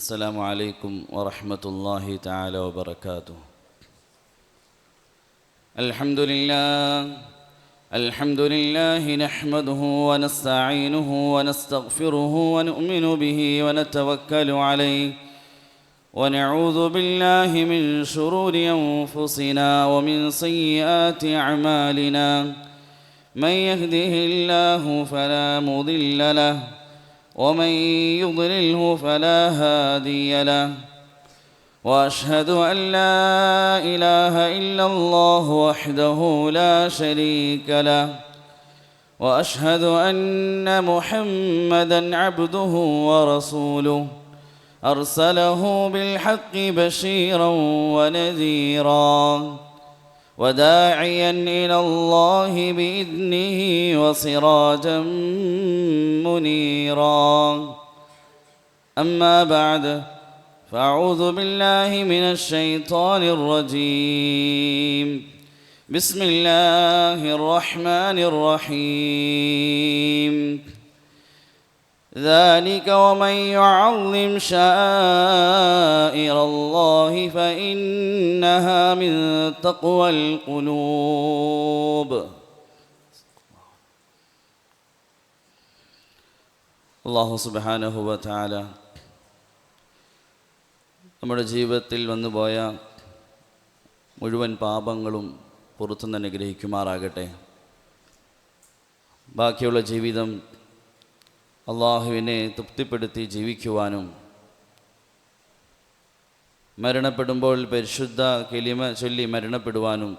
السلام عليكم ورحمة الله تعالى وبركاته. الحمد لله نحمده ونستعينه ونستغفره ونؤمن به ونتوكل عليه ونعوذ بالله من شرور أنفسنا ومن سيئات أعمالنا. من يهده الله فلا مضل له ومن يضلله فلا هادي له. وأشهد أن لا إله إلا الله وحده لا شريك له. وأشهد أن محمدًا عبده ورسوله أرسله بالحق بشيرًا ونذيرًا وداعيًا إلى الله بإذنه وسراجًا منيرًا. أما بعد، فأعوذ بالله من الشيطان الرجيم. بسم الله الرحمن الرحيم. ذلك ومن يعظم شعائر الله فإنها من تقوى القلوب. അല്ലാഹു സുബ്ഹാനഹു വ തആല നമ്മുടെ ജീവിതത്തിൽ വന്നുപോയ മുഴുവൻ പാപങ്ങളും പുറത്തുനിന്ന് അനുഗ്രഹിക്കുമാറാകട്ടെ. ബാക്കിയുള്ള ജീവിതം അള്ളാഹുവിനെ തൃപ്തിപ്പെടുത്തി ജീവിക്കുവാനും മരണപ്പെടുമ്പോൾ പരിശുദ്ധ കലിമ ചൊല്ലി മരണപ്പെടുവാനും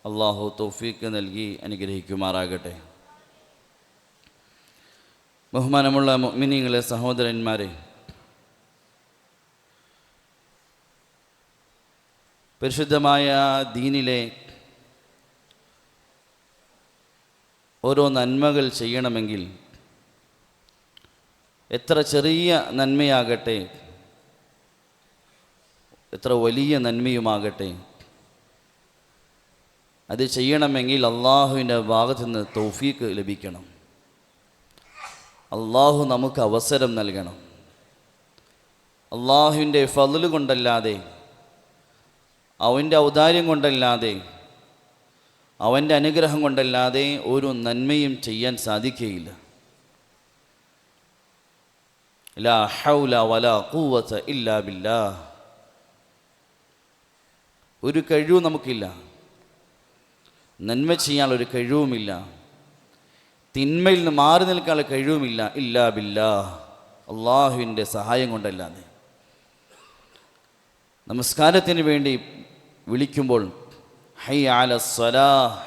അള്ളാഹു തൗഫീക്ക് നൽകി അനുഗ്രഹിക്കുമാറാകട്ടെ. ബഹുമാനമുള്ള മുഅ്മിനീങ്ങളെ, സഹോദരന്മാരെ, പരിശുദ്ധമായ ദീനിലെ ഓരോ നന്മകൾ ചെയ്യണമെങ്കിൽ എത്ര ചെറിയ നന്മയാകട്ടെ, എത്ര വലിയ നന്മയുമാകട്ടെ, അത് ചെയ്യണമെങ്കിൽ അള്ളാഹുവിൻ്റെ ഭാഗത്തു നിന്ന് തൗഫീക്ക് ലഭിക്കണം. അള്ളാഹു നമുക്ക് അവസരം നൽകണം. അള്ളാഹുവിൻ്റെ ഫضല് കൊണ്ടല്ലാതെ, അവൻ്റെ ഔദാര്യം കൊണ്ടല്ലാതെ, അവൻ്റെ അനുഗ്രഹം കൊണ്ടല്ലാതെ ഒരു നന്മയും ചെയ്യാൻ സാധിക്കുകയില്ല. ലാ ഹൗല വലാ ഖുവത ഇല്ലാ ബില്ലാഹ്. ഒരു കഴിവും നമുക്കില്ല, നന്മ ചെയ്യാനുള്ളൊരു കഴിവുമില്ല, തിന്മയിൽ നിന്ന് മാറി നിൽക്കാനുള്ള കഴിവുമില്ല. ഇല്ലാ ബില്ലാഹ്, അള്ളാഹുവിൻ്റെ സഹായം കൊണ്ടല്ലാതെ. നമസ്കാരത്തിന് വേണ്ടി വിളിക്കുമ്പോൾ ഹയ്യ അലസ്സലാഹ്,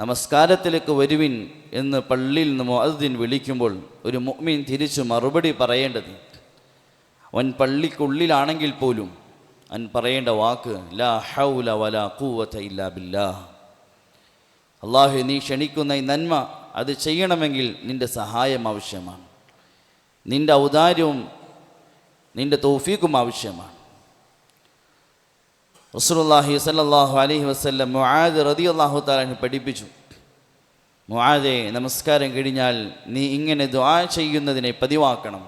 നമസ്കാരത്തിലേക്ക് വരുവിൻ എന്ന് പള്ളിയിൽ നിന്ന് മുഅദ്ദിൻ വിളിക്കുമ്പോൾ ഒരു മുഅ്മിൻ തിരിച്ചു മറുപടി പറയേണ്ടത്, അവൻ പള്ളിക്കുള്ളിലാണെങ്കിൽ പോലും അവൻ പറയേണ്ട വാക്ക് ലാ ഹൗല വലാ ഖുവത ഇല്ലാ ബില്ലാഹ്. അള്ളാഹു, നീ ക്ഷണിക്കുന്ന ഈ നന്മ അത് ചെയ്യണമെങ്കിൽ നിൻ്റെ സഹായം ആവശ്യമാണ്, നിൻ്റെ ഔദാര്യവും നിൻ്റെ തൗഫീഖും ആവശ്യമാണ്. റസൂലുള്ളാഹി സ്വല്ലല്ലാഹു അലൈഹി വസല്ലം മുആദ് റളിയല്ലാഹു തആല പഠിപ്പിച്ചു, മുആദേ, നമസ്കാരം കഴിഞ്ഞാൽ നീ ഇങ്ങനെ ദുആ ചെയ്യുന്നതിനെ പതിവാക്കണം.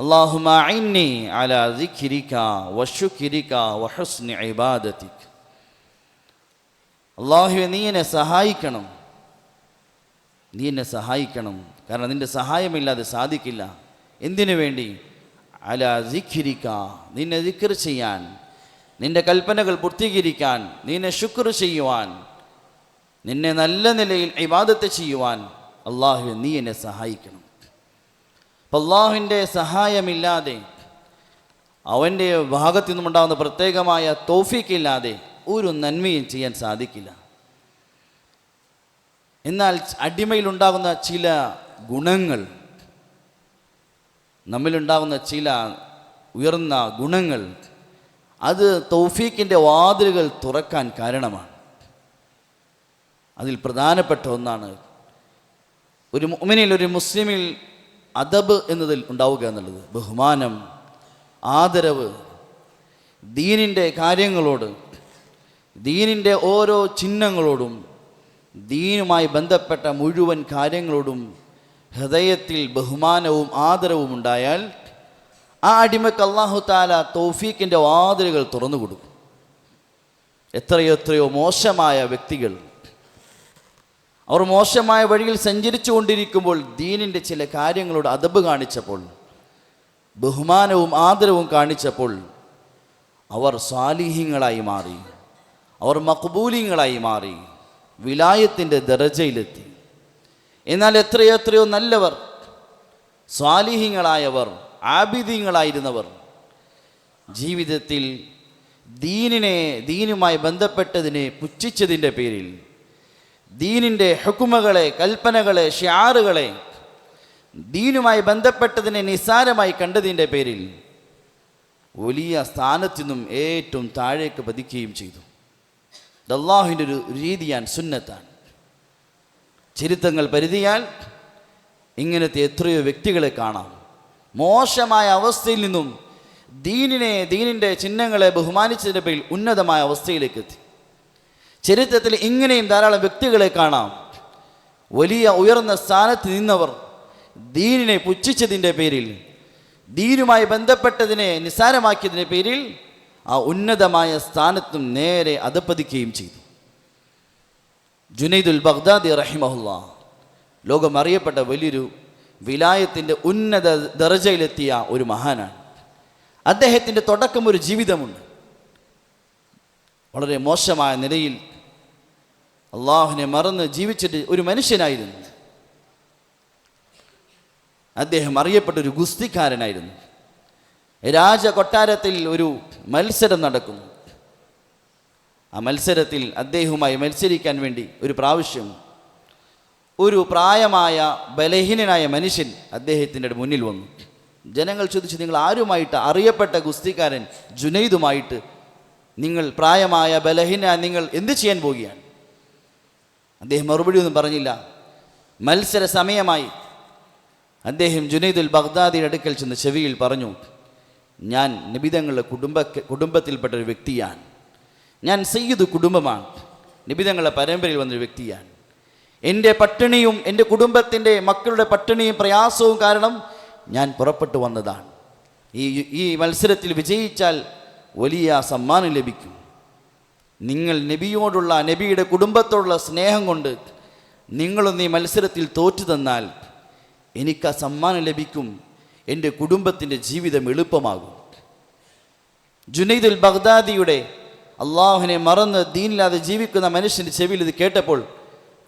അല്ലാഹുമ്മ അഇന്നി അലാ ദിക്രിക വശുക്രിക വഹുസ്നി ഇബാദതിക. അല്ലാഹുവേ, നീ എന്നെ സഹായിക്കണം, നീ എന്നെ സഹായിക്കണം, കാരണം നിൻ്റെ സഹായമില്ലാതെ സാധിക്കില്ല. എന്തിനു വേണ്ടി? അലാ ദിക്രിക, നിന്നെ ദിക്ർ ചെയ്യാൻ, നിൻ്റെ കൽപ്പനകൾ പൂർത്തീകരിക്കാൻ, നിന്നെ ശുക്ർ ചെയ്യുവാൻ, നിന്നെ നല്ല നിലയിൽ ഇബാദത്ത് ചെയ്യുവാൻ അള്ളാഹു നീ എന്നെ സഹായിക്കണം. അപ്പം അള്ളാഹുവിൻ്റെ സഹായമില്ലാതെ, അവൻ്റെ ഭാഗത്തു നിന്നുണ്ടാകുന്ന പ്രത്യേകമായ തൗഫീക്കില്ലാതെ ഒരു നന്മയും ചെയ്യാൻ സാധിക്കില്ല. എന്നാൽ അടിമയിലുണ്ടാകുന്ന ചില ഗുണങ്ങൾ, നമ്മിലുണ്ടാകുന്ന ചില ഉയർന്ന ഗുണങ്ങൾ, അത് തൗഫീക്കിൻ്റെ വാതിലുകൾ തുറക്കാൻ കാരണമാണ്. അതിൽ പ്രധാനപ്പെട്ട ഒന്നാണ് ഒരു മുഅ്മിനിൽ, ഒരു മുസ്ലിമിൽ അദബ് എന്നതിൽ ഉണ്ടാവുക എന്നുള്ളത്. ബഹുമാനം, ആദരവ്, ദീനിൻ്റെ കാര്യങ്ങളോട്, ദീനിൻ്റെ ഓരോ ചിഹ്നങ്ങളോടും, ദീനുമായി ബന്ധപ്പെട്ട മുഴുവൻ കാര്യങ്ങളോടും ഹൃദയത്തിൽ ബഹുമാനവും ആദരവും ഉണ്ടായാൽ ആ അടിമക്ക് അല്ലാഹു തആല തൗഫീഖിൻ്റെ വാതിലുകൾ തുറന്നു കൊടുക്കും. എത്രയോ മോശമായ വ്യക്തികൾ അവർ മോശമായ വഴിയിൽ സഞ്ചരിച്ചു കൊണ്ടിരിക്കുമ്പോൾ ദീനിൻ്റെ ചില കാര്യങ്ങളോട് അദബ് കാണിച്ചപ്പോൾ, ബഹുമാനവും ആദരവും കാണിച്ചപ്പോൾ അവർ സാലിഹീങ്ങളായി മാറി, അവർ മഖ്ബൂലീങ്ങളായി മാറി, വിലായത്തിൻ്റെ ദറജയിലെത്തി. എന്നാൽ എത്രയോ നല്ലവർ, സ്വാലിഹീങ്ങളായവർ, ആബിദീങ്ങളായിരുന്നവർ ജീവിതത്തിൽ ദീനുമായി ബന്ധപ്പെട്ടതിനെ പുച്ഛിച്ചതിൻ്റെ പേരിൽ, ദീനിൻ്റെ ഹുക്കുമകളെ, കൽപ്പനകളെ, ഷിആറുകളെ, ദീനുമായി ബന്ധപ്പെട്ടതിനെ നിസ്സാരമായി കണ്ടതിൻ്റെ പേരിൽ വലിയ സ്ഥാനത്തു നിന്നും ഏറ്റവും താഴേക്ക് പതിക്കുകയും ചെയ്തു. ഇത് അല്ലാഹുവിൻ്റെ ഒരു രീതിയാണ്, സുന്നത്താണ്. ചരിത്രങ്ങൾ പരിധിയാൽ ഇങ്ങനത്തെ എത്രയോ വ്യക്തികളെ കാണാം. മോശമായ അവസ്ഥയിൽ നിന്നും ദീനിൻ്റെ ചിഹ്നങ്ങളെ ബഹുമാനിച്ചതിൻ്റെ പേരിൽ ഉന്നതമായ അവസ്ഥയിലേക്ക് എത്തി. ചരിത്രത്തിൽ ഇങ്ങനെയും ധാരാളം വ്യക്തികളെ കാണാം. വലിയ ഉയർന്ന സ്ഥാനത്ത് നിന്നവർ ദീനിനെ പുച്ഛിച്ചതിൻ്റെ പേരിൽ, ദീനുമായി ബന്ധപ്പെട്ടതിനെ നിസ്സാരമാക്കിയതിൻ്റെ പേരിൽ ആ ഉന്നതമായ സ്ഥാനത്തും നേരെ അധപ്പതിക്കുകയും ചെയ്തു. ജുനൈദുൽ ബഗ്ദാദി റഹിമഹുല്ലാ ലോകം അറിയപ്പെട്ട വലിയൊരു വിലായത്തിൻ്റെ ഉന്നത ദറജയിലെത്തിയ ഒരു മഹാനാണ്. അദ്ദേഹത്തിൻ്റെ തുടക്കം ഒരു ജീവിതമുണ്ട്. വളരെ മോശമായ നിലയിൽ അള്ളാഹുവിനെ മറന്ന് ജീവിച്ചിട്ട് ഒരു മനുഷ്യനായിരുന്നു. അദ്ദേഹം അറിയപ്പെട്ടൊരു ഗുസ്തിക്കാരനായിരുന്നു. രാജകൊട്ടാരത്തിൽ ഒരു മത്സരം നടക്കുന്നു. ആ മത്സരത്തിൽ അദ്ദേഹവുമായി മത്സരിക്കാൻ വേണ്ടി ഒരു പ്രാവശ്യം ഒരു പ്രായമായ ബലഹീനനായ മനുഷ്യൻ അദ്ദേഹത്തിൻ്റെ മുന്നിൽ വന്നു. ജനങ്ങൾ ചോദിച്ചു, നിങ്ങൾ ആരുമായിട്ട്? അറിയപ്പെട്ട ഗുസ്തിക്കാരൻ ജുനൈദുമായിട്ട് നിങ്ങൾ പ്രായമായ ബലഹീന നിങ്ങൾ എന്ത് ചെയ്യാൻ പോവുകയാണ്? അദ്ദേഹം മറുപടി ഒന്നും പറഞ്ഞില്ല. മത്സര സമയമായി. അദ്ദേഹം ജുനൈദുൽ ബഗ്ദാദിയുടെ അടുക്കൽ ചെന്ന് ചെവിയിൽ പറഞ്ഞു, ഞാൻ നബിതങ്ങളുടെ കുടുംബത്തിൽപ്പെട്ട ഒരു വ്യക്തിയാണ്. ഞാൻ സയ്യിദ് കുടുംബമാണ്. നബിതങ്ങളുടെ പരമ്പരയിൽ വന്നൊരു വ്യക്തിയാണ്. എൻ്റെ പട്ടിണിയും എൻ്റെ കുടുംബത്തിൻ്റെ മക്കളുടെ പട്ടിണിയും പ്രയാസവും കാരണം ഞാൻ പുറപ്പെട്ടു വന്നതാണ്. ഈ മത്സരത്തിൽ വിജയിച്ചാൽ വലിയ സമ്മാനം ലഭിക്കും. നിങ്ങൾ നബിയോടുള്ള, നബിയുടെ കുടുംബത്തോടുള്ള സ്നേഹം കൊണ്ട് നിങ്ങളൊന്ന് ഈ മത്സരത്തിൽ തോറ്റു തന്നാൽ എനിക്ക് ആ സമ്മാനം ലഭിക്കും. എൻ്റെ കുടുംബത്തിൻ്റെ ജീവിതം എളുപ്പമാകും. ജുനൈദുൽ ബഗ്ദാദിയുടെ അള്ളാഹുവിനെ മറന്ന് ദീനില്ലാതെ ജീവിക്കുന്ന മനുഷ്യൻ്റെ ചെവിയിൽ ഇത് കേട്ടപ്പോൾ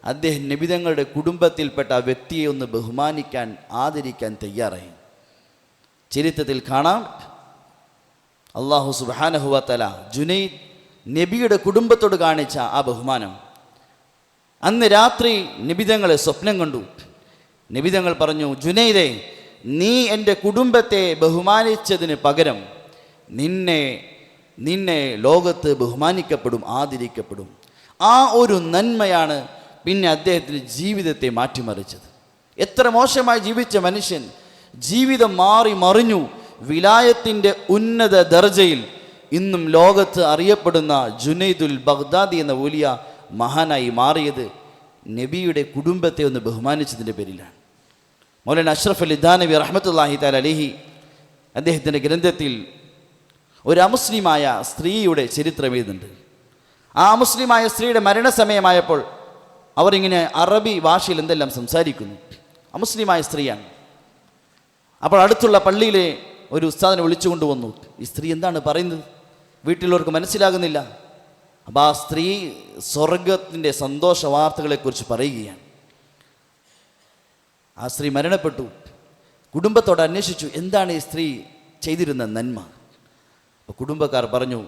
അദ്ദേഹം നബിതങ്ങളുടെ കുടുംബത്തിൽപ്പെട്ട ആ വ്യക്തിയെ ഒന്ന് ബഹുമാനിക്കാൻ, ആദരിക്കാൻ തയ്യാറായി. ചരിത്രത്തിൽ കാണാം, അല്ലാഹു സുബ്ഹാനഹു വ തആല ജുനൈദ് നബിയുടെ കുടുംബത്തോട് കാണിച്ച ആ ബഹുമാനം. അന്ന് രാത്രി നബിതങ്ങളെ സ്വപ്നം കണ്ടു. നബിതങ്ങൾ പറഞ്ഞു, ജുനൈദേ, നീ എൻ്റെ കുടുംബത്തെ ബഹുമാനിച്ചതിന് പകരം നിന്നെ ലോകത്ത് ബഹുമാനിക്കപ്പെടും, ആദരിക്കപ്പെടും. ആ ഒരു നന്മയാണ് പിന്നെ അദ്ദേഹത്തിൻ്റെ ജീവിതത്തെ മാറ്റിമറിച്ചത്. എത്ര മോശമായി ജീവിച്ച മനുഷ്യൻ ജീവിതം മാറി മറിഞ്ഞു. വിലായത്തിൻ്റെ ഉന്നത ദർജയിൽ ഇന്നും ലോകത്ത് അറിയപ്പെടുന്ന ജുനൈദുൽ ബഗ്ദാദി എന്ന വലിയ മഹാനായി മാറിയത് നബിയുടെ കുടുംബത്തെ ഒന്ന് ബഹുമാനിച്ചതിൻ്റെ പേരിലാണ്. മൗലാന അഷ്റഫ് അലി ദാനവി റഹ്മത്തുള്ളാഹി തആല അലൈഹി അദ്ദേഹത്തിൻ്റെ ഗ്രന്ഥത്തിൽ ഒരു അമുസ്ലിമായ സ്ത്രീയുടെ ചരിത്രം എഴുതുന്നുണ്ട്. ആ അമുസ്ലിമായ സ്ത്രീയുടെ മരണസമയമായപ്പോൾ അവരിങ്ങനെ അറബി ഭാഷയിൽ എന്തെല്ലാം സംസാരിക്കുന്നു. അമുസ്ലിമായ സ്ത്രീയാണ്. അപ്പോൾ അടുത്തുള്ള പള്ളിയിലെ ഒരു ഉസ്താദിനെ വിളിച്ചു കൊണ്ടുവന്നു. ഈ സ്ത്രീ എന്താണ് പറയുന്നത്? വീട്ടിലുള്ളവർക്ക് മനസ്സിലാകുന്നില്ല. അപ്പോൾ ആ സ്ത്രീ സ്വർഗത്തിൻ്റെ സന്തോഷ വാർത്തകളെക്കുറിച്ച് പറയുകയാണ്. ആ സ്ത്രീ മരണപ്പെട്ടു. കുടുംബത്തോട് അന്വേഷിച്ചു, എന്താണ് ഈ സ്ത്രീ ചെയ്തിരുന്ന നന്മ? അപ്പോൾ കുടുംബക്കാർ പറഞ്ഞു,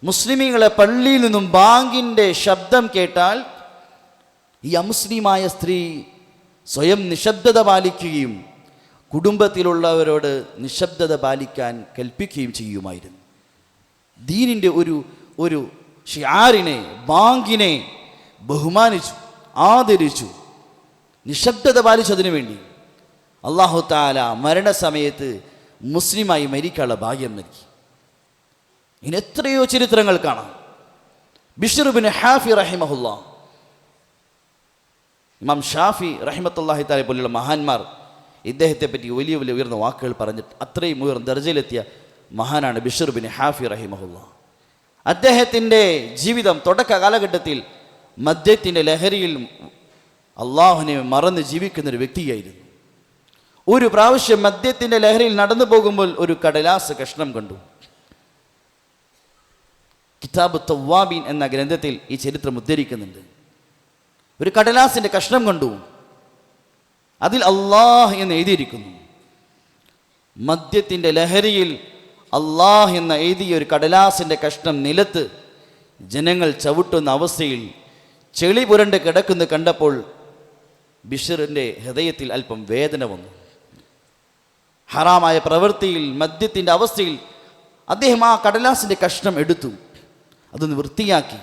മുസ്ലിമീങ്ങളെ പള്ളിയിൽ നിന്നും ബാങ്കിൻ്റെ ശബ്ദം കേട്ടാൽ ഈ അമുസ്ലിമായ സ്ത്രീ സ്വയം നിശബ്ദത പാലിക്കുകയും കുടുംബത്തിലുള്ളവരോട് നിശബ്ദത പാലിക്കാൻ കൽപ്പിക്കുകയും ചെയ്യുമായിരുന്നു. ദീനിൻ്റെ ഒരു ഷിആറിനെ, ബാങ്കിനെ ബഹുമാനിച്ചു, ആദരിച്ചു, നിശബ്ദത പാലിച്ചതിനു വേണ്ടി അല്ലാഹു തആല മരണസമയത്ത് മുസ്ലിമായി മരിക്കാനുള്ള ഭാഗ്യം നൽകി. ഇനി എത്രയോ ചരിത്രങ്ങൾ കാണാം. ബിശ്ർ ഇബ്നു ഹാഫി റഹിമഹുല്ലാ, ഇമാം ഷാഫി റഹിമത്തുള്ളാഹി തആല പോലുള്ള മഹാന്മാർ ഇദ്ദേഹത്തെ പറ്റി വലിയ വലിയ ഉയർന്ന വാക്കുകൾ പറഞ്ഞിട്ട് അത്രയും ഉയർന്ന ദർജയിലെത്തിയ മഹാനാണ് ബിശ്ർ ബിൻ ഹാഫി റഹിമഹുല്ല. അദ്ദേഹത്തിൻ്റെ ജീവിതം തുടക്ക കാലഘട്ടത്തിൽ മദ്യത്തിൻ്റെ ലഹരിയിൽ അള്ളാഹുവിനെ മറന്ന് ജീവിക്കുന്നൊരു വ്യക്തിയായിരുന്നു. ഒരു പ്രാവശ്യം മദ്യത്തിൻ്റെ ലഹരിയിൽ നടന്നു പോകുമ്പോൾ ഒരു കടലാസ് കഷ്ണം കണ്ടു. കിതാബ് തവ്വാബീൻ എന്ന ഗ്രന്ഥത്തിൽ ഈ ചരിത്രം ഉദ്ധരിക്കുന്നുണ്ട്. ഒരു കടലാസിൻ്റെ കഷ്ണം കണ്ടു, അതിൽ അള്ളാഹ് എന്ന് എഴുതിയിരിക്കുന്നു. മദ്യത്തിൻ്റെ ലഹരിയിൽ അള്ളാഹ് എന്ന് എഴുതിയ ഒരു കടലാസിൻ്റെ കഷ്ണം നിലത്ത് ജനങ്ങൾ ചവിട്ടുന്ന അവസ്ഥയിൽ ചെളി പുരണ്ട് കിടക്കുന്നു കണ്ടപ്പോൾ ബിശ്റിൻ്റെ ഹൃദയത്തിൽ അല്പം വേദന വന്നു. ഹറാമായ പ്രവൃത്തിയിൽ മദ്യത്തിൻ്റെ അവസ്ഥയിൽ അദ്ദേഹം ആ കടലാസിൻ്റെ കഷ്ണം എടുത്തു, അതൊന്ന് വൃത്തിയാക്കി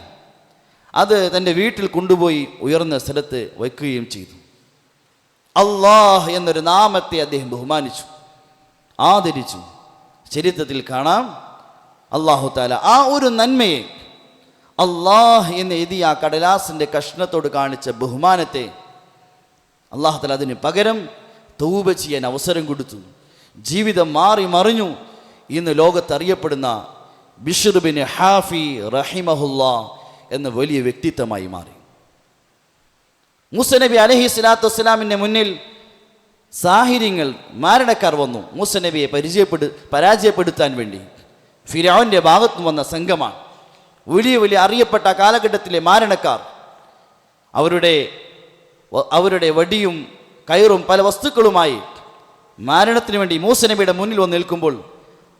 അത് തൻ്റെ വീട്ടിൽ കൊണ്ടുപോയി ഉയർന്ന സ്ഥലത്ത് വയ്ക്കുകയും ചെയ്തു. അള്ളാഹ് എന്നൊരു നാമത്തെ അദ്ദേഹം ബഹുമാനിച്ചു, ആദരിച്ചു. ചരിത്രത്തിൽ കാണാം അല്ലാഹു തആല ആ ഒരു നന്മയെ, അള്ളാഹ് എന്ന് എഴുതിയ ആ കടലാസിൻ്റെ കഷ്ണത്തോട് കാണിച്ച ബഹുമാനത്തെ അല്ലാഹു തആല അതിന് പകരം തൗബ ചെയ്യാൻ അവസരം കൊടുത്തു. ജീവിതം മാറി മറിഞ്ഞു. ഇന്ന് ലോകത്തറിയപ്പെടുന്ന ബിശ്ർ ബിൻ ഹാഫി റഹിമഹുല്ലാ എന്ന വലിയ വ്യക്തിത്വമായി മാറി. മൂസ നബി അലൈഹി സ്വലാത്തു വസ്സലാമിൻ്റെ മുന്നിൽ സാഹിര്യങ്ങൾ, മാരണക്കാർ വന്നു മൂസ നബിയെ പരാജയപ്പെടുത്താൻ വേണ്ടി. ഫിർഔന്റെ ഭാഗത്തു വന്ന സംഘമാണ്. വലിയ വലിയ അറിയപ്പെട്ട കാലഘട്ടത്തിലെ മാരണക്കാർ. അവരുടെ വടിയും കയറും പല വസ്തുക്കളുമായി മാരണത്തിന് വേണ്ടി മൂസ നബിയുടെ മുന്നിൽ വന്ന് നിൽക്കുമ്പോൾ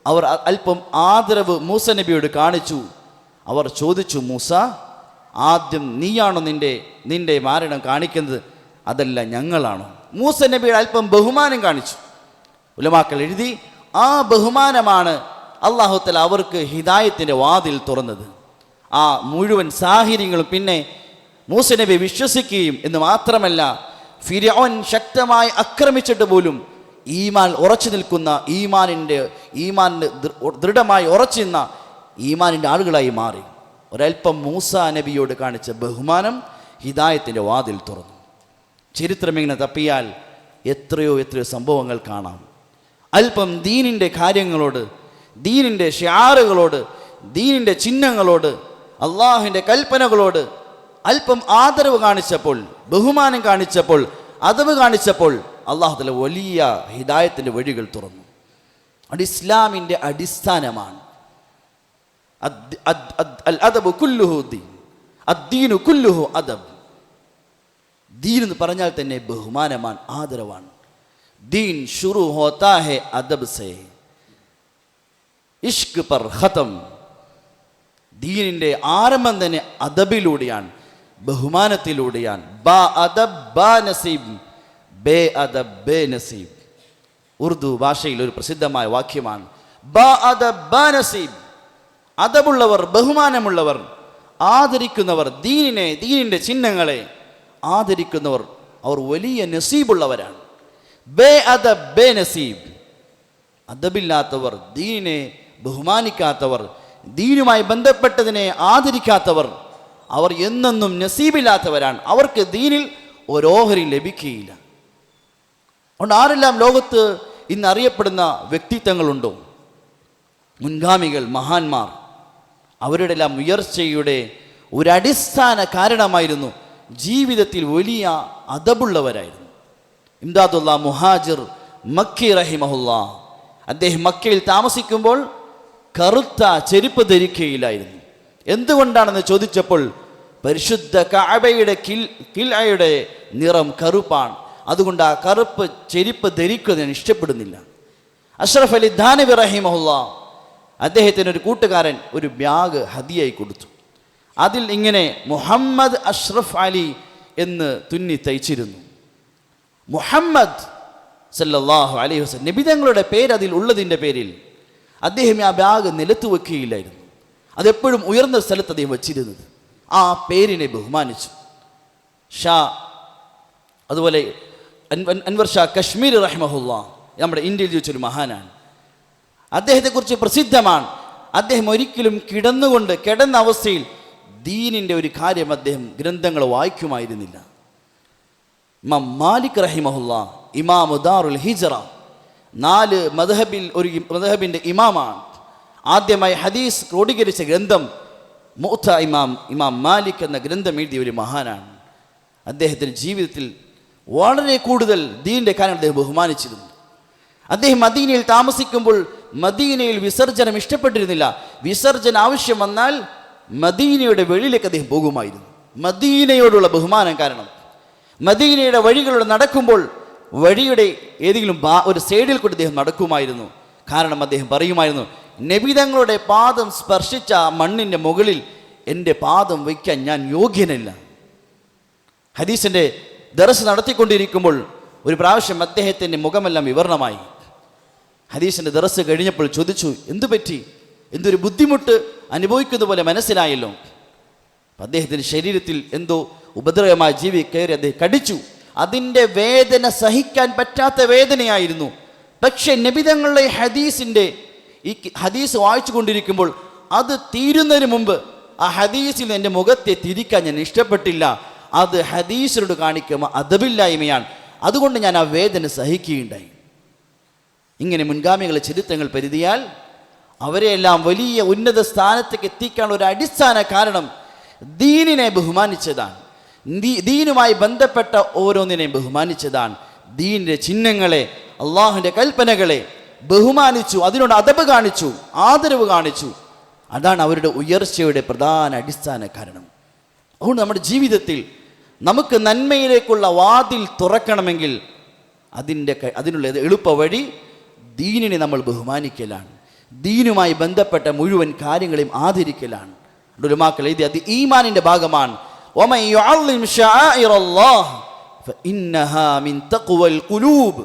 അവർ അല്പം ആദരവ് മൂസ നബിയോട് കാണിച്ചു. അവർ ചോദിച്ചു, മൂസ, ആദ്യം നീയാണോ നിന്റെ മാരണം കാണിക്കുന്നത്, അതല്ല ഞങ്ങളാണോ? മൂസ നബിയുടെ അല്പം ബഹുമാനം കാണിച്ചു. ഉലമാക്കൾ എഴുതി, ആ ബഹുമാനമാണ് അല്ലാഹു തആല അവർക്ക് ഹിദായത്തിൻ്റെ വാതിൽ തുറന്നത്. ആ മുഴുവൻ സാഹിര്യങ്ങളും പിന്നെ മൂസ നബി വിശ്വസിക്കുകയും എന്ന് മാത്രമല്ല, ഫിർഔൻ ശക്തമായി ആക്രമിച്ചിട്ട് പോലും ഈമാൻ ഉറച്ചു നിൽക്കുന്ന ഈമാനിൻ്റെ ദൃഢമായി ഉറച്ചു നിന്ന ഈമാനിൻ്റെ ആളുകളായി മാറി. ഒരൽപ്പം മൂസ നബിയോട് കാണിച്ച ബഹുമാനം ഹിദായത്തിൻ്റെ വാതിൽ തുറന്നു. ചരിത്രം ഇങ്ങനെ തപ്പിയാൽ എത്രയോ സംഭവങ്ങൾ കാണാം. അല്പം ദീനിൻ്റെ കാര്യങ്ങളോട്, ദീനിൻ്റെ ഷിആറുകളോട്, ദീനിൻ്റെ ചിഹ്നങ്ങളോട്, അള്ളാഹുവിൻ്റെ കൽപ്പനകളോട് അല്പം ആദരവ് കാണിച്ചപ്പോൾ, ബഹുമാനം കാണിച്ചപ്പോൾ, അദബ് കാണിച്ചപ്പോൾ അല്ലാഹു തആല വലിയ ഹിദായത്തിൻ്റെ വഴികൾ തുറന്നു. അത് ഇസ്ലാമിൻ്റെ അടിസ്ഥാനമാണ്. അദ്അബു കുല്ലുഹു ദീൻ, അദ്ദീനു കുല്ലുഹു അദബ്. ദീൻ എന്ന് പറഞ്ഞാൽ തന്നെ ബഹുമാനമാണ്, ആദരവാണ്. ദീൻ ശുറു ഹോത്താ ഹെ അദബ് സേ, ഇഷ്ക് പർ ഖതം. ദീനിൻ്റെ ആരംഭം തന്നെ അദബിലൂടെയാണ്, ബഹുമാനത്തിലൂടെയാണ്. ബാ അദബ് ബാ നസീബ്, ബേ അദബ് ബേ നസീബ്. ഉറുദു ഭാഷയിൽ ഒരു പ്രസിദ്ധമായ വാക്യമാണ്. ബാ അദബ് ബാ നസീബ്. അദബുള്ളവർ, ബഹുമാനമുള്ളവർ, ആദരിക്കുന്നവർ, ദീനിൻ്റെ ചിഹ്നങ്ങളെ ആദരിക്കുന്നവർ, അവർ വലിയ നസീബുള്ളവരാണ്. ബേ അദബ് ബേ നസീബ്. അദബില്ലാത്തവർ, ദീനിനെ ബഹുമാനിക്കാത്തവർ, ദീനുമായി ബന്ധപ്പെട്ടതിനെ ആദരിക്കാത്തവർ, അവർ എന്നെന്നും നസീബില്ലാത്തവരാണ്. അവർക്ക് ദീനിൽ ഓരോഹരി ലഭിക്കുകയില്ല. അതുകൊണ്ട് ആരെല്ലാം ലോകത്ത് ഇന്ന് അറിയപ്പെടുന്ന വ്യക്തിത്വങ്ങളുണ്ടോ, മുൻഗാമികൾ, മഹാന്മാർ, അവരുടെ എല്ലാം ഉയർച്ചയുടെ ഒരടിസ്ഥാന കാരണമായിരുന്നു ജീവിതത്തിൽ വലിയ അദബുള്ളവരായിരുന്നു. ഇംദാദുല്ലാ മുഹാജിർ മക്കി റഹിമഹുല്ലാ, അദ്ദേഹം മക്കയിൽ താമസിക്കുമ്പോൾ കറുത്ത ചെരുപ്പ് ധരിക്കുകയില്ലായിരുന്നു. എന്തുകൊണ്ടാണെന്ന് ചോദിച്ചപ്പോൾ പരിശുദ്ധ കഅബയുടെ കിൽഅയുടെ നിറം കറുപ്പാണ്, അതുകൊണ്ട് ആ കറുപ്പ് ചെരുപ്പ് ധരിക്കുന്നത് ഇഷ്ടപ്പെടുന്നില്ല. അഷ്റഫ് അലി ഥാനവി റഹിമഹുല്ലാ, അദ്ദേഹത്തിന് ഒരു കൂട്ടുകാരൻ ഒരു ബാഗ് ഹദിയായി കൊടുത്തു. അതിൽ ഇങ്ങനെ മുഹമ്മദ് അഷ്റഫ് അലി എന്ന് തുന്നി തയ്ച്ചിരുന്നു. മുഹമ്മദ് സല്ലല്ലാഹു അലൈഹി വസല്ലം നബി തങ്ങളുടെ പേര് അതിൽ ഉള്ളതിൻ്റെ പേരിൽ അദ്ദേഹം ആ ബാഗ് നിലത്ത് വെക്കുകയില്ലായിരുന്നു. അതെപ്പോഴും ഉയർന്ന സ്ഥലത്ത് അദ്ദേഹം വച്ചിരുന്നത്. ആ പേരിനെ ബഹുമാനിച്ചു. അതുപോലെ അൻവർ ഷാ കശ്മീർ റഹിമഹുല്ലാ, നമ്മുടെ ഇന്ത്യയിൽ ജീവിച്ചൊരു മഹാനാണ്. അദ്ദേഹത്തെക്കുറിച്ച് പ്രസിദ്ധമാണ്, അദ്ദേഹം ഒരിക്കലും കിടന്ന അവസ്ഥയിൽ ദീനിൻ്റെ ഒരു കാര്യം അദ്ദേഹം ഗ്രന്ഥങ്ങൾ വായിക്കുമായിരുന്നില്ല. ഇമാം മാലിക് റഹിമഹുല്ലാ ഇമാമു ദാറുൽ ഹിജ്റ, 4 മദ്ഹബിൽ ഒരു മദ്ഹബിൻ്റെ ഇമാമാണ്. ആദ്യമായി ഹദീസ് ക്രോഡീകരിച്ച ഗ്രന്ഥം മുഅ്ത ഇമാം മാലിക് എന്ന ഗ്രന്ഥം എഴുതിയ ഒരു മഹാനാണ്. അദ്ദേഹത്തിൻ്റെ ജീവിതത്തിൽ വളരെ കൂടുതൽ ദീനിൻ്റെ കാര്യം അദ്ദേഹം ബഹുമാനിച്ചിരുന്നു. അദ്ദേഹം മദീനയിൽ താമസിക്കുമ്പോൾ മദീനയിൽ വിസർജനം ഇഷ്ടപ്പെട്ടിരുന്നില്ല. വിസർജനം ആവശ്യം വന്നാൽ മദീനയുടെ വെളിയിലേക്ക് അദ്ദേഹം പോകുമായിരുന്നു. മദീനയോടുള്ള ബഹുമാനം കാരണം മദീനയുടെ വഴികളിലൂടെ നടക്കുമ്പോൾ വഴിയുടെ ഏതെങ്കിലും ഒരു സൈഡിൽ കൂടി അദ്ദേഹം നടക്കുമായിരുന്നു. കാരണം അദ്ദേഹം പറയുമായിരുന്നു, നബിതങ്ങളുടെ പാദം സ്പർശിച്ച മണ്ണിൻ്റെ മുകളിൽ എൻ്റെ പാദം വയ്ക്കാൻ ഞാൻ യോഗ്യനല്ല. ഹദീസിൻ്റെ ദർസ് നടത്തിക്കൊണ്ടിരിക്കുമ്പോൾ ഒരു പ്രാവശ്യം അദ്ദേഹത്തിൻ്റെ മുഖമെല്ലാം വിവരണമായി. ഹദീസിൻ്റെ ദർസ് കഴിഞ്ഞപ്പോൾ ചോദിച്ചു, എന്തു പറ്റി, എന്തൊരു ബുദ്ധിമുട്ട് അനുഭവിക്കുന്ന പോലെ മനസ്സിലായല്ലോ. അദ്ദേഹത്തിൻ്റെ ശരീരത്തിൽ എന്തോ ഉപദ്രവമായ ജീവി കയറി അദ്ദേഹം കടിച്ചു. അതിൻ്റെ വേദന സഹിക്കാൻ പറ്റാത്ത വേദനയായിരുന്നു. പക്ഷേ നബിതങ്ങളുടെ ഈ ഹദീസ് വായിച്ചു കൊണ്ടിരിക്കുമ്പോൾ അത് തീരുന്നതിന് മുമ്പ് ആ ഹദീസിൽ എൻ്റെ മുഖത്തെ തിരിക്കാൻ ഞാൻ ഇഷ്ടപ്പെട്ടില്ല. അത് ഹദീസിനോട് കാണിക്കുന്ന അദബില്ലായ്മയാണ്. അതുകൊണ്ട് ഞാൻ ആ വേദന സഹിക്കുകയുണ്ടായി. ഇങ്ങനെ മുൻഗാമികളെ ചരിത്രങ്ങൾ പരിധിയാൽ അവരെയെല്ലാം വലിയ ഉന്നത സ്ഥാനത്തേക്ക് എത്തിക്കാനുള്ള ഒരു അടിസ്ഥാന കാരണം ദീനിനെ ബഹുമാനിച്ചതാണ്. ദീനുമായി ബന്ധപ്പെട്ട ഓരോന്നിനെയും ബഹുമാനിച്ചതാണ്. ദീനിൻ്റെ ചിഹ്നങ്ങളെ, അള്ളാഹുവിൻ്റെ കൽപ്പനകളെ ബഹുമാനിച്ചു, അതിനോട് അദബ് കാണിച്ചു, ആദരവ് കാണിച്ചു. അതാണ് അവരുടെ ഉയർച്ചയുടെ പ്രധാന അടിസ്ഥാന കാരണം. അതുകൊണ്ട് നമ്മുടെ ജീവിതത്തിൽ നമുക്ക് നന്മയിലേക്കുള്ള വാതിൽ തുറക്കണമെങ്കിൽ അതിനുള്ള എളുപ്പ വഴി ദീനിനെ നമ്മൾ ബഹുമാനിക്കലാണ്. ദീനുമായി ബന്ധപ്പെട്ട മുഴുവൻ കാര്യങ്ങളെയും ആദരിക്കലാണ്. ഉലമാക്കൾ എഴുതി അത് ഈമാനിൻ്റെ ഭാഗമാണ്. വമൻ യുഅള്ളിം ശആഇറല്ലാഹ് ഫഇന്നഹാ മിൻ തഖ്വൽ ഖുലൂബ്.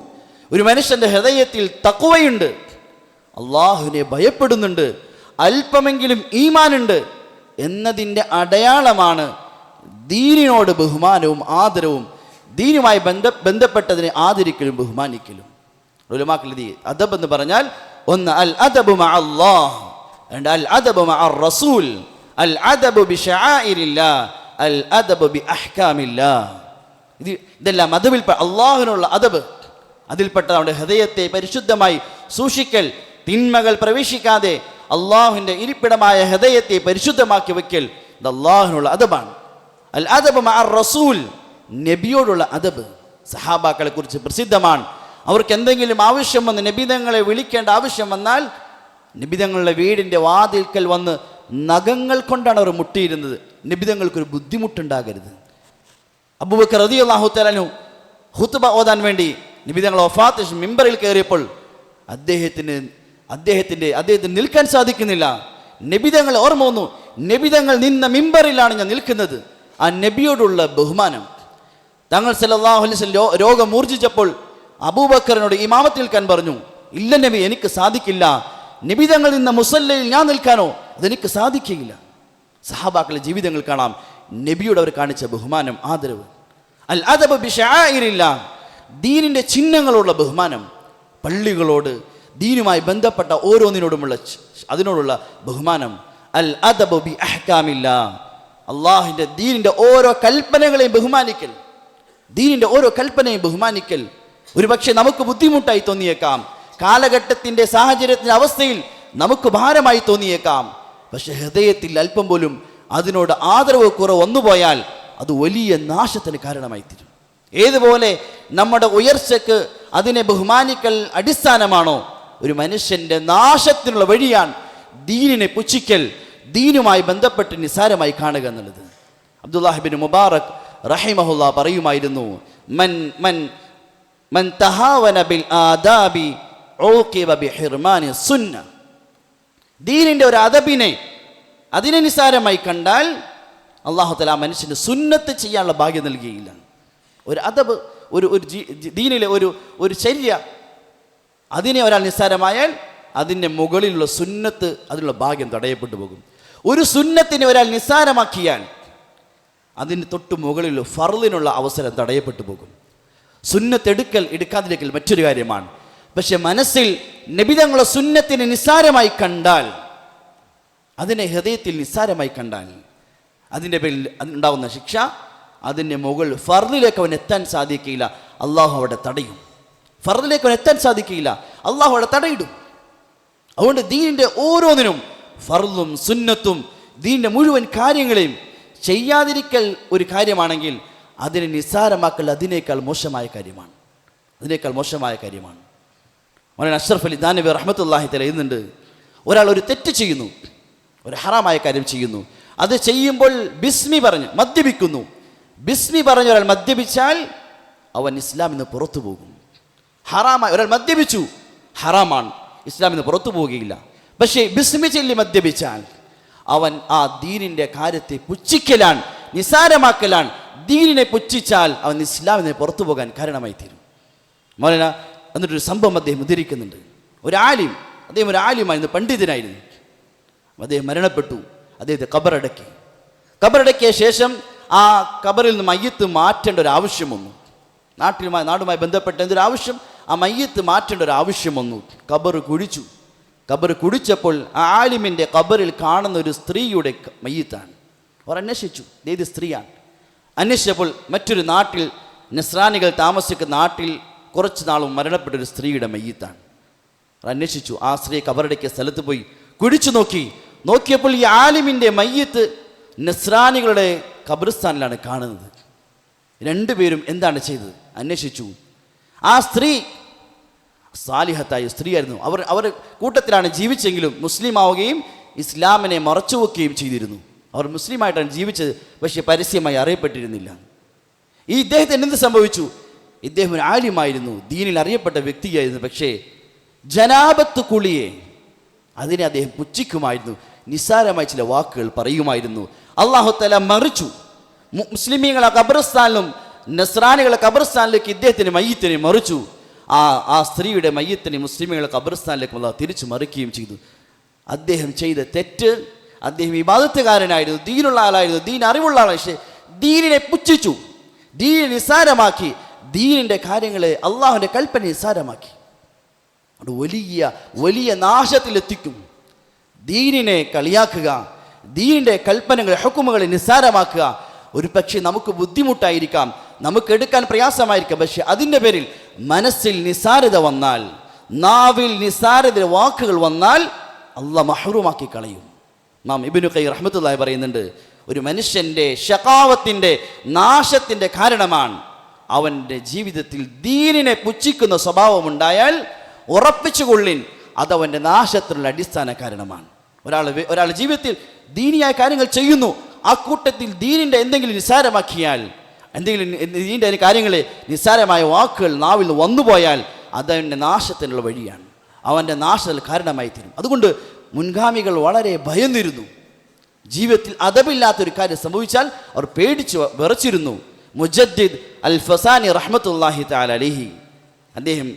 ഒരു മനുഷ്യൻ്റെ ഹൃദയത്തിൽ തഖ്വയുണ്ട്, അള്ളാഹുവിനെ ഭയപ്പെടുന്നുണ്ട്, അല്പമെങ്കിലും ഈമാനുണ്ട് എന്നതിൻ്റെ അടയാളമാണ് ദീനിനോട് ബഹുമാനവും ആദരവും, ദീനുമായി ബന്ധപ്പെട്ടതിനെ ആദരിക്കലും ബഹുമാനിക്കലും. ഉലമാക്കൾ എഴുതി അദബ് എന്ന് പറഞ്ഞാൽ ഒന്ന് അൽ അദബു മഅ അല്ലാഹ്, രണ്ട് അൽ അദബു മഅ റസൂൽ, അൽ അദബു ബി ശആഇരില്ലാഹ്, അൽ അദബു ബി അഹ്കാമില്ലാഹ്. ഇതെല്ലാം അദബിൽ അള്ളാഹുവിനുള്ള അദബ്. അതിൽപ്പെട്ട നമ്മുടെ ഹൃദയത്തെ പരിശുദ്ധമായി സൂക്ഷിക്കൽ, തിന്മകൾ പ്രവേശിക്കാതെ അള്ളാഹുവിൻ്റെ ഇരിപ്പിടമായ ഹൃദയത്തെ പരിശുദ്ധമാക്കി വയ്ക്കൽ, ഇത് അള്ളാഹുവിനുള്ള അദബാണ്. അൽ അദബ് മഅ റസൂൽ, നബിയോടുള്ള അദബ് സഹാബാക്കളെ കുറിച്ച് പ്രസിദ്ധമാണ്. അവർക്ക് എന്തെങ്കിലും ആവശ്യം വന്ന് നബിതങ്ങളെ വിളിക്കേണ്ട ആവശ്യം വന്നാൽ നബിതങ്ങളുടെ വീടിൻ്റെ വാതിൽക്കൽ വന്ന് നഖങ്ങൾ കൊണ്ടാണ് അവർ മുട്ടിയിരുന്നത്. നബിതങ്ങൾക്കൊരു ബുദ്ധിമുട്ടുണ്ടാകരുത്. അബൂബക്കർ റളിയല്ലാഹു തആല അൻഹു ഖുത്ബ ഓതാൻ വേണ്ടി നബിതങ്ങൾ വഫാത്ത് മിമ്പറിൽ കയറിയപ്പോൾ അദ്ദേഹത്തിന് നിൽക്കാൻ സാധിക്കുന്നില്ല. നബിതങ്ങൾ ഓർമ്മ വന്നു, നബിതങ്ങൾ നിന്ന മിമ്പറിലാണ് ഞാൻ നിൽക്കുന്നത്. ആ നബിയോടുള്ള ബഹുമാനം. തങ്ങൾ സല്ലല്ലാഹു അലൈഹി വസല്ലം രോഗം മൂർച്ഛിച്ചപ്പോൾ അബൂബക്കറിനോട് ഇമാമത്ത് നിൽക്കാൻ പറഞ്ഞു. ഇല്ല നബി, എനിക്ക് സാധിക്കില്ല. നബിതങ്ങൾ നിന്ന മുസല്ലയിൽ ഞാൻ നിൽക്കാനോ? അതെനിക്ക് സാധിക്കുകയില്ല. സഹാബാക്കളുടെ ജീവിതങ്ങൾ കാണാം, നബിയോട് അവർ കാണിച്ച ബഹുമാനം, ആദരവ്. അൽ അദബ് ബി ശആഇരില്ലാഹ്, ദീനിൻ്റെ ചിഹ്നങ്ങളോടുള്ള ബഹുമാനം. പള്ളികളോട്, ദീനുമായി ബന്ധപ്പെട്ട ഓരോന്നിനോടുമുള്ള അതിനോടുള്ള ബഹുമാനം. അൽ അദബ് ബി അഹ്കാമില്ലാഹ്, അള്ളാഹുവിൻ്റെ ദീനിൻ്റെ ഓരോ കൽപ്പനകളെയും ബഹുമാനിക്കൽ. ദീനിൻ്റെ ഓരോ കൽപ്പനയും ബഹുമാനിക്കൽ ഒരു പക്ഷേ നമുക്ക് ബുദ്ധിമുട്ടായി തോന്നിയേക്കാം, കാലഘട്ടത്തിൻ്റെ സാഹചര്യത്തിൻ്റെ അവസ്ഥയിൽ നമുക്ക് ഭാരമായി തോന്നിയേക്കാം. പക്ഷെ ഹൃദയത്തിൽ അല്പം പോലും അതിനോട് ആദരവ് കുറവ് വന്നുപോയാൽ അത് വലിയ നാശത്തിന് കാരണമായി തീരും. ഏതുപോലെ നമ്മുടെ ഉയർച്ചയ്ക്ക് അതിനെ ബഹുമാനിക്കൽ അടിസ്ഥാനമാണോ, ഒരു മനുഷ്യൻ്റെ നാശത്തിനുള്ള വഴിയാണ് ദീനിനെ പുച്ഛിക്കൽ, ദീനുമായി ബന്ധപ്പെട്ട് നിസാരമായി കാണുക എന്നുള്ളത്. അബ്ദുല്ലാഹി ഇബ്നു മുബാറക് റഹിമഹുല്ലാ പറയുമായിരുന്നു, മൻ തഹാവന ബിൽ ആദാബി ഉഖിബ ബിഹിർമാനി സുന്ന. ദീനിൻ്റെ ഒരു അദബിനെ, അതിനെ നിസാരമായി കണ്ടാൽ അല്ലാഹു തആല മനുഷ്യന് സുന്നത്ത് ചെയ്യാനുള്ള ഭാഗ്യം നൽകുകയില്ല. ഒരു അദബ്, ഒരു ദീനിലെ ഒരു ചര്യ, അതിനെ ഒരാൾ നിസ്സാരമായാൽ അതിൻ്റെ മുകളിലുള്ള സുന്നത്ത്, അതിനുള്ള ഭാഗ്യം തടയപ്പെട്ടു പോകും. ഒരു സുന്നത്തിനെ ഒരാൾ നിസ്സാരമാക്കിയാൽ അതിന് തൊട്ട് മുകളിലുള്ള ഫർളിനുള്ള അവസരം തടയപ്പെട്ടു പോകും. സുന്നത്ത് എടുക്കാതിരിക്കൽ മറ്റൊരു കാര്യമാണ്. പക്ഷെ മനസ്സിൽ നബിതങ്ങളുടെ സുന്നത്തിനെ നിസ്സാരമായി കണ്ടാൽ, അതിനെ ഹൃദയത്തിൽ നിസ്സാരമായി കണ്ടാൽ അതിൻ്റെ പേരിൽ ഉണ്ടാകുന്ന ശിക്ഷ, അതിൻ്റെ മുകൾ ഫർളിലേക്ക് അവൻ എത്താൻ സാധിക്കില്ല. അള്ളാഹു അവിടെ തടയും. ഫർദിലേക്ക് അവൻ എത്താൻ സാധിക്കില്ല. അള്ളാഹു അവിടെ തടയിടും. അതുകൊണ്ട് ദീനിൻ്റെ ഓരോന്നിനും ഫർദും സുന്നത്തും ദീനിൻ്റെ മുഴുവൻ കാര്യങ്ങളെയും ചെയ്യാതിരിക്കൽ ഒരു കാര്യമാണെങ്കിൽ അതിനെ നിസ്സാരമാക്കൽ അതിനേക്കാൾ മോശമായ കാര്യമാണ്. മൗലാന അഷ്റഫ് അലി ദാനവി റഹ്മത്തുള്ളാഹി തആല എഴുതുന്നുണ്ട്, ഒരാൾ ഒരു തെറ്റ് ചെയ്യുന്നു, ഒരു ഹറാമായ കാര്യം ചെയ്യുന്നു, അത് ചെയ്യുമ്പോൾ ബിസ്മി പറഞ്ഞ് മദ്യപിക്കുന്നു. ബിസ്മി പറഞ്ഞ് ഒരാൾ മദ്യപിച്ചാൽ അവൻ ഇസ്ലാമിൽ നിന്ന് പുറത്തു പോകും. ഹറാമായി ഒരാൾ മദ്യപിച്ചു, ഹറാമാണ്, ഇസ്ലാമിൽ നിന്ന് പുറത്തു പോവുകയില്ല. പക്ഷേ ബിസ്മി ചൊല്ലി മദ്യപിച്ചാൽ അവൻ ആ ദീനിൻ്റെ കാര്യത്തെ പുച്ഛിക്കലാണ്, നിസാരമാക്കലാണ്. ദീനിനെ പുച്ഛിച്ചാൽ അവൻ ഇസ്ലാമിൽ നിന്ന് പുറത്തു പോകാൻ കാരണമായി തീരും. മൗലാന എന്നിട്ടൊരു സംഭവം അദ്ദേഹം ഉദ്ധരിക്കുന്നുണ്ട്. അദ്ദേഹം ഒരു ആലിമായിരുന്നു, പണ്ഡിതനായിരുന്നു. അദ്ദേഹം മരണപ്പെട്ടു. അദ്ദേഹത്തെ ഖബറടക്കിയ ശേഷം ആ ഖബറിൽ നിന്ന് മയ്യത്ത് മാറ്റേണ്ട ഒരു ആവശ്യം വന്നു. നാടുമായി ബന്ധപ്പെട്ട എന്തൊരു ആവശ്യം, ആ മയ്യത്ത് മാറ്റേണ്ട ഒരു ആവശ്യം വന്നു. ഖബർ കുഴിച്ചപ്പോൾ ആ ആലിമിൻ്റെ ഖബറിൽ കാണുന്ന ഒരു സ്ത്രീയുടെ മയ്യത്താണ്. അവർ അന്വേഷിച്ചു, ഏത് സ്ത്രീയാണ്. അന്വേഷിച്ചപ്പോൾ മറ്റൊരു നാട്ടിൽ, നസ്രാനികൾ താമസിക്കുന്ന നാട്ടിൽ കുറച്ച് നാളും മരണപ്പെട്ടൊരു സ്ത്രീയുടെ മയ്യത്താണ്. അവർ അന്വേഷിച്ചു. ആ സ്ത്രീ ഖബറടക്കിയ സ്ഥലത്ത് പോയി കുഴിച്ചു നോക്കിയപ്പോൾ ഈ ആലിമിൻ്റെ മയ്യത്ത് നസ്രാനികളുടെ ഖബർസ്ഥാനിലാണ് കാണുന്നത്. രണ്ടുപേരും എന്താണ് ചെയ്തത് അന്വേഷിച്ചു. ആ സ്ത്രീ സാലിഹത്തായ സ്ത്രീയായിരുന്നു. അവർ കൂട്ടത്തിലാണ് ജീവിച്ചെങ്കിലും മുസ്ലിം ആവുകയും ഇസ്ലാമിനെ മറച്ചു വെക്കുകയും ചെയ്തിരുന്നു. അവർ മുസ്ലിമായിട്ടാണ് ജീവിച്ചത്, പക്ഷേ പരസ്യമായി അറിയപ്പെട്ടിരുന്നില്ല. ഈ ഇദ്ദേഹത്തിന് എന്ത് സംഭവിച്ചു? ഇദ്ദേഹം ഒരു ആലിമായിരുന്നു, ദീനിൽ അറിയപ്പെട്ട വ്യക്തിയായിരുന്നു. പക്ഷേ ജനാബത്ത് കുളിയെ അതിനെ അദ്ദേഹം പുച്ഛിക്കുമായിരുന്നു, നിസ്സാരമായ ചില വാക്കുകൾ പറയുമായിരുന്നു. അല്ലാഹു തആല മറിച്ചു. മുസ്ലിമീങ്ങളെ ഖബർസ്ഥാനിലും നസ്രാനികളെ ഖബർസ്ഥാനിലേക്ക് ഇദ്ദേഹത്തിന് മയ്യത്തിനെ മറിച്ചു. ആ സ്ത്രീയുടെ മയ്യത്തിനെ മുസ്ലിമീങ്ങളെ ഖബർസ്ഥാനിലേക്ക് അല്ലാഹു തിരിച്ചു മറിക്കുകയും ചെയ്തു. അദ്ദേഹം ചെയ്ത തെറ്റ്, അദ്ദേഹം ഇബാദത്തുകാരനായിരുന്നു, ദീനുള്ള ആളായിരുന്നു, ദീൻ അറിവുള്ള ആളാണ്. പക്ഷേ ദീനിനെ പുച്ഛിച്ചു, ദീനിനെ നിസ്സാരമാക്കി, ദീനിൻ്റെ കാര്യങ്ങളെ, അള്ളാഹുവിൻ്റെ കൽപ്പന നിസ്സാരമാക്കി. അത് വലിയ നാശത്തിലെത്തിക്കും. ദീനിനെ കളിയാക്കുക, ദീനിൻ്റെ കൽപ്പനകളെ, ഹുക്കുമുകളെ നിസ്സാരമാക്കുക ഒരു പക്ഷേ നമുക്ക് ബുദ്ധിമുട്ടായിരിക്കാം, നമുക്ക് എടുക്കാൻ പ്രയാസമായിരിക്കാം. പക്ഷെ അതിൻ്റെ പേരിൽ മനസ്സിൽ നിസ്സാരത വന്നാൽ, നാവിൽ നിസ്സാരത വാക്കുകൾ വന്നാൽ അള്ളാഹ് മഹ്റൂമാക്കി കളയും. ഇമാം ഇബ്നു ഖയ്യിം റഹ്മത്തുള്ളാഹി പറയുന്നുണ്ട്, ഒരു മനുഷ്യൻ്റെ ശഖാവത്തിൻ്റെ നാശത്തിൻ്റെ കാരണമാണ് അവൻ്റെ ജീവിതത്തിൽ ദീനിനെ പുച്ഛിക്കുന്ന സ്വഭാവമുണ്ടായാൽ ഉറപ്പിച്ചുകൊള്ളിൻ, അതവൻ്റെ നാശത്തിനുള്ള അടിസ്ഥാന കാരണമാണ്. ഒരാൾ ജീവിതത്തിൽ ദീനിയായ കാര്യങ്ങൾ ചെയ്യുന്നു, ആ കൂട്ടത്തിൽ ദീനിൻ്റെ എന്തെങ്കിലും നിസ്സാരമാക്കിയാൽ, എന്തെങ്കിലും ദീനിൻ്റെ കാര്യങ്ങളെ നിസ്സാരമായ വാക്കുകൾ നാവിൽ വന്നുപോയാൽ അതവൻ്റെ നാശത്തിനുള്ള വഴിയാണ്, അവൻ്റെ നാശത്തിന് കാരണമായി തീരും. അതുകൊണ്ട് മുൻഗാമികൾ വളരെ ഭയന്നിരുന്നു. ജീവിതത്തിൽ അദബില്ലാത്തൊരു കാര്യം സംഭവിച്ചാൽ അവർ പേടിച്ച് വിറച്ചിരുന്നു. മുജദ്ദിദ് അൽ ഫസാനി റഹ്മത്തുള്ളാഹി തആല അലൈഹി അദ്ദേഹം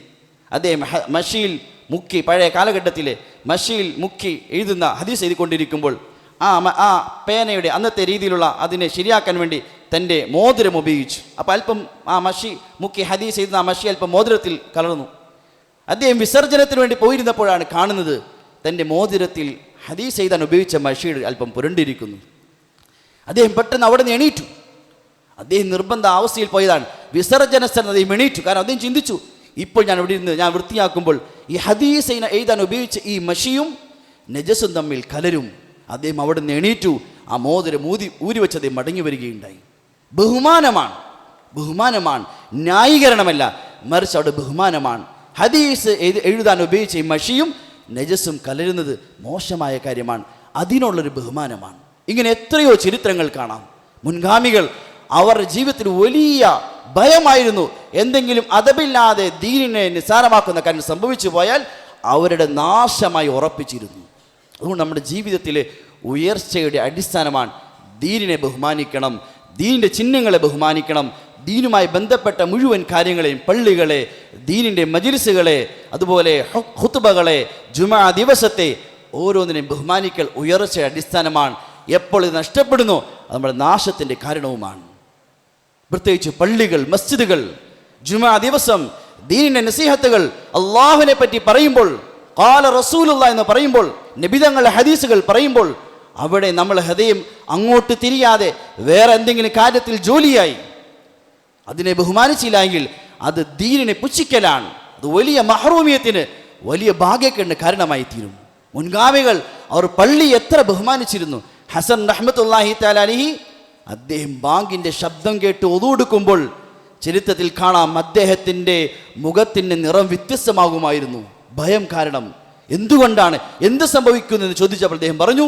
മഷിയിൽ മുക്കി, പഴയ കാലഘട്ടത്തിലെ മഷിയിൽ മുക്കി എഴുതുന്ന ഹദീസ് എഴുതിക്കൊണ്ടിരിക്കുമ്പോൾ ആ പേനയുടെ അന്നത്തെ രീതിയിലുള്ള അതിനെ ശരിയാക്കാൻ വേണ്ടി തൻ്റെ മോതിരം ഉപയോഗിച്ചു. അപ്പോൾ അല്പം ആ മഷി മുക്കി ഹദീസ് എഴുതുന്ന ആ മഷി അല്പം മോതിരത്തിൽ കലർന്നു. അദ്ദേഹം വിസർജനത്തിന് വേണ്ടി പോയിരുന്നപ്പോഴാണ് കാണുന്നത് തൻ്റെ മോതിരത്തിൽ ഹദീസ് എഴുതാൻ ഉപയോഗിച്ച മഷിയുടെ അല്പം പുരണ്ടിരിക്കുന്നു. അദ്ദേഹം പെട്ടെന്ന് അവിടെ നിന്ന് എണീറ്റു. അദ്ദേഹം നിർബന്ധ അവസ്ഥയിൽ പോയതാണ്. വിസർജന സ്ഥലത്ത് അദ്ദേഹം എണീറ്റു. കാരണം അദ്ദേഹം ചിന്തിച്ചു, ഇപ്പോൾ ഞാൻ ഇവിടെ ഇരുന്ന് ഞാൻ വൃത്തിയാക്കുമ്പോൾ ഈ ഹദീസ് എഴുതാൻ ഉപയോഗിച്ച ഈ മഷിയും നജസും തമ്മിൽ കലരും. അദ്ദേഹം അവിടെ നിന്ന് എണീറ്റു. ആ മോതിരം ഊരി വെച്ച് അദ്ദേഹം മടങ്ങി വരികയുണ്ടായി. ബഹുമാനമാണ്, ന്യായീകരണമല്ല, മറിച്ച് അവിടെ ബഹുമാനമാണ്. ഹദീസ് എഴുതാൻ ഉപയോഗിച്ച ഈ മഷിയും നജസും കലരുന്നത് മോശമായ കാര്യമാണ്, അതിനുള്ളൊരു ബഹുമാനമാണ്. ഇങ്ങനെ എത്രയോ ചരിത്രങ്ങൾ കാണാം. മുൻഗാമികൾ അവരുടെ ജീവിതത്തിൽ വലിയ ഭയമായിരുന്നു. എന്തെങ്കിലും അദബില്ലാതെ ദീനിനെ നിസ്സാരമാക്കുന്ന കാര്യം സംഭവിച്ചു പോയാൽ അവരുടെ നാശമായി ഉറപ്പിച്ചിരുന്നു. അതുകൊണ്ട് നമ്മുടെ ജീവിതത്തിലെ ഉയർച്ചയുടെ അടിസ്ഥാനമാണ് ദീനിനെ ബഹുമാനിക്കണം, ദീനിൻ്റെ ചിഹ്നങ്ങളെ ബഹുമാനിക്കണം, ദീനുമായി ബന്ധപ്പെട്ട മുഴുവൻ കാര്യങ്ങളെയും, പള്ളികളെ, ദീനിൻ്റെ മജ്‌ലിസുകളെ, അതുപോലെ ഖുത്ബകളെ, ജുമാ ദിവസത്തെ ഓരോന്നിനെയും ബഹുമാനിക്കൽ ഉയർച്ചയുടെ അടിസ്ഥാനമാണ്. എപ്പോൾ ഇത് നഷ്ടപ്പെടുന്നു അത് നമ്മുടെ നാശത്തിൻ്റെ കാരണവുമാണ്. പ്രത്യേകിച്ച് പള്ളികൾ, മസ്ജിദുകൾ, ജുമാ ദിവസം ദീനിൻ്റെ നസീഹത്തുകൾ, അള്ളാഹുവിനെ പറ്റി പറയുമ്പോൾ, ഖാല റസൂലുള്ളാഹി എന്ന് പറയുമ്പോൾ, നബിതങ്ങളുടെ ഹദീസുകൾ പറയുമ്പോൾ അവിടെ നമ്മൾ ഹൃദയം അങ്ങോട്ട് തിരിയാതെ വേറെ എന്തെങ്കിലും കാര്യത്തിൽ ജോലിയായി അതിനെ ബഹുമാനിച്ചില്ല എങ്കിൽ അത് ദീനിനെ പുച്ഛിക്കലാണ്, അത് വലിയ മഹ്റൂമിയത്തിന്, വലിയ ഭാഗ്യക്കേടിന് കാരണമായി തീരും. മുൻഗാമികൾ അവർ പള്ളി എത്ര ബഹുമാനിച്ചിരുന്നു. ഹസൻ റഹ്മത്തുള്ളാഹി തആല അലൈഹി അദ്ദേഹം ബാങ്കിൻ്റെ ശബ്ദം കേട്ട് ഒളു എടുക്കുമ്പോൾ ചരിത്രത്തിൽ കാണാം അദ്ദേഹത്തിൻ്റെ മുഖത്തിൻ്റെ നിറം വ്യത്യസ്തമാകുമായിരുന്നു. ഭയം കാരണം. എന്തുകൊണ്ടാണ്, എന്ത് സംഭവിക്കുന്നെന്ന് ചോദിച്ചപ്പോൾ അദ്ദേഹം പറഞ്ഞു,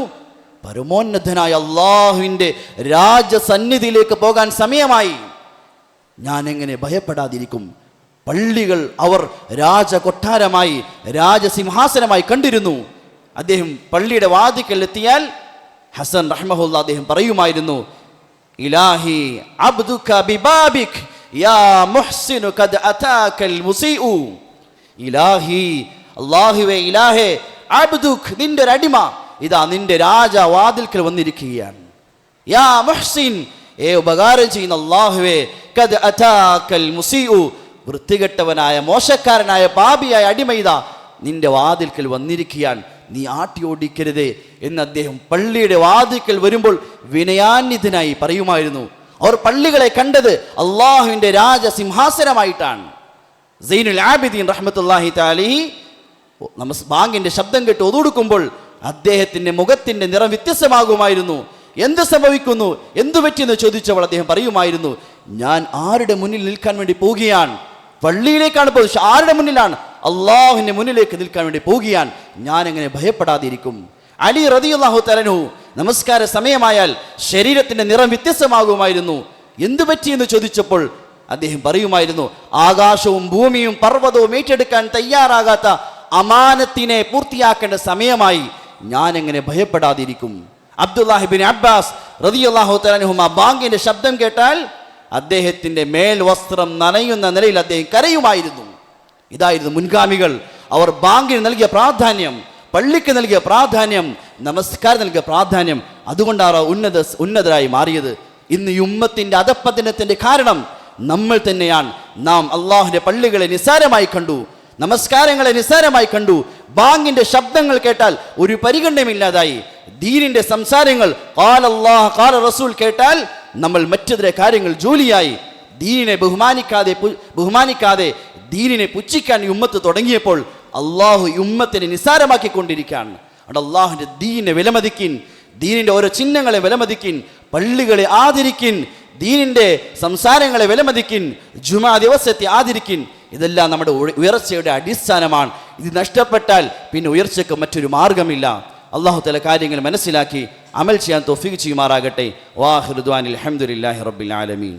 പരമോന്നതനായ അള്ളാഹുവിൻ്റെ രാജസന്നിധിയിലേക്ക് പോകാൻ സമയമായി, ഞാൻ എങ്ങനെ ഭയപ്പെടാതിരിക്കും? പള്ളികൾ അവർ രാജകൊട്ടാരമായി, രാജസിംഹാസനമായി കണ്ടിരുന്നു. അദ്ദേഹം പള്ളിയുടെ വാതിക്കൽ എത്തിയാൽ ഹസൻ റഹ്മഹുല്ല അദ്ദേഹം പറയുമായിരുന്നു, ഇലാഹി അബ്ദുക ബിബാബിക് യാ മുഹ്സിനു ഖദ് അതാകൽ മുസീഉ. ഇലാഹി, അല്ലാഹുവേ, ഇലാഹേ, അബ്ദുക്, നിന്റെ ഒരു അടിമ ഇതാ നിന്റെ രാജവാതിൽക്കൽ വന്നിരിക്കുകയാണ്. യാ മുഹ്സിൻ, ഉപകാരം ചെയ്യുന്ന അല്ലാഹുവേ, ഖദ് അതാകൽ മുസീഉ, വൃത്തികെട്ടവനായ മോശക്കാരനായ പാപിയായ അടിമ ഇതാ നിന്റെ വാതിൽക്കൽ വന്നിരിക്കുകയാണ്, നീ ആട്ടി ഓടിക്കരുതേ എന്ന് അദ്ദേഹം പള്ളിയുടെ വാതിൽക്കൽ വരുമ്പോൾ വിനയാന്വിതനായി പറയുമായിരുന്നു. അവർ പള്ളികളെ കണ്ടത് അള്ളാഹുവിൻ്റെ രാജസിംഹാസനമായിട്ടാണ്. സൈനുൽ ആബിദീൻ റഹ്മത്തുള്ളാഹി തആല ബാങ്കിൻ്റെ ശബ്ദം കേട്ട് ഒതുകൊടുക്കുമ്പോൾ അദ്ദേഹത്തിൻ്റെ മുഖത്തിൻ്റെ നിറം വ്യത്യസ്തമാകുമായിരുന്നു. എന്ത് സംഭവിക്കുന്നു, എന്തു പറ്റിയെന്ന് ചോദിച്ചപ്പോൾ അദ്ദേഹം പറയുമായിരുന്നു, ഞാൻ ആരുടെ മുന്നിൽ നിൽക്കാൻ വേണ്ടി പോവുകയാണ്? പള്ളിയിലേക്കാണ് പോകുന്നത്. ആരുടെ മുന്നിലാണ്? അള്ളാഹുവിൻ്റെ മുന്നിലേക്ക് നിൽക്കാൻ വേണ്ടി പോവുകയാണ്. ഞാൻ എങ്ങനെ ഭയപ്പെടാതിരിക്കും? അലി റളിയല്ലാഹു തആല അൻഹു നമസ്കാര സമയമായാൽ ശരീരത്തിൻ്റെ നിറം വ്യത്യസ്തമാകുമായിരുന്നു. എന്തു പറ്റിയെന്ന് ചോദിച്ചപ്പോൾ അദ്ദേഹം പറയുമായിരുന്നു, ആകാശവും ഭൂമിയും പർവ്വതവും ഏറ്റെടുക്കാൻ തയ്യാറാകാത്ത അമാനത്തിനെ പൂർത്തിയാക്കേണ്ട സമയമായി, ഞാൻ എങ്ങനെ ഭയപ്പെടാതിരിക്കും? അബ്ദുല്ലാഹിബ്നു അബ്ബാസ് റളിയല്ലാഹു തആല അൻഹുമ ബാങ്കിന്റെ ശബ്ദം കേട്ടാൽ അദ്ദേഹത്തിൻ്റെ മേൽ വസ്ത്രം നനയുന്ന നിലയിൽ അദ്ദേഹം കരയുമായിരുന്നു. ഇതായിരുന്നു മുൻഗാമികൾ. അവർ ബാങ്കിന് നൽകിയ പ്രാധാന്യം, പള്ളിക്ക് നൽകിയ പ്രാധാന്യം, നമസ്കാരം നൽകിയ പ്രാധാന്യം. അതുകൊണ്ടാണ് ഉന്നതരായി മാറിയത്. ഇന്ന് ഈ ഉമ്മത്തിൻ്റെ അധപ്പതനത്തിൻ്റെ കാരണം നമ്മൾ തന്നെയാണ്. നാം അള്ളാഹുവിൻ്റെ പള്ളികളെ നിസ്സാരമായി കണ്ടു, നമസ്കാരങ്ങളെ നിസ്സാരമായി കണ്ടു. ബാങ്കിന്റെ ശബ്ദങ്ങൾ കേട്ടാൽ ഒരു പരിഗണനയില്ലാതായി. ദീനിന്റെ സംസാരങ്ങൾ ഖാല അല്ലാഹ് ഖാല റസൂൽ കേട്ടാൽ നമ്മൾ മറ്റെതിരെ കാര്യങ്ങൾ ജോലിയായി. ദീനിനെ ബഹുമാനിക്കാതെ ദീനിനെ പുച്ഛിക്കാൻ ഈ ഉമ്മത്ത് തുടങ്ങിയപ്പോൾ അള്ളാഹു ഈ ഉമ്മത്തിനെ നിസ്സാരമാക്കിക്കൊണ്ടിരിക്കുകയാണ്. അവിടെ അള്ളാഹുവിൻ്റെ ദീനിനെ വിലമതിക്കിൻ, ദീനിൻ്റെ ഓരോ ചിഹ്നങ്ങളെ വിലമതിക്കിൻ, പള്ളികളെ ആദരിക്കിൻ, ദീനിൻ്റെ സംസാരങ്ങളെ വിലമതിക്കിൻ, ജുമാ ദിവസത്തെ ആദരിക്കിൻ. ഇതെല്ലാം നമ്മുടെ ഉയർച്ചയുടെ അടിസ്ഥാനമാണ്. ഇത് നഷ്ടപ്പെട്ടാൽ പിന്നെ ഉയർച്ചയ്ക്ക് മറ്റൊരു മാർഗമില്ല. അള്ളാഹു തആല കാര്യങ്ങൾ മനസ്സിലാക്കി അമൽ ചെയ്യാൻ തൗഫീഖ് ചെയ്യുമാറാകട്ടെ. വാഹിറു ദുആനിൽ ഹംദുലില്ലാഹി റബ്ബിൽ ആലമീൻ.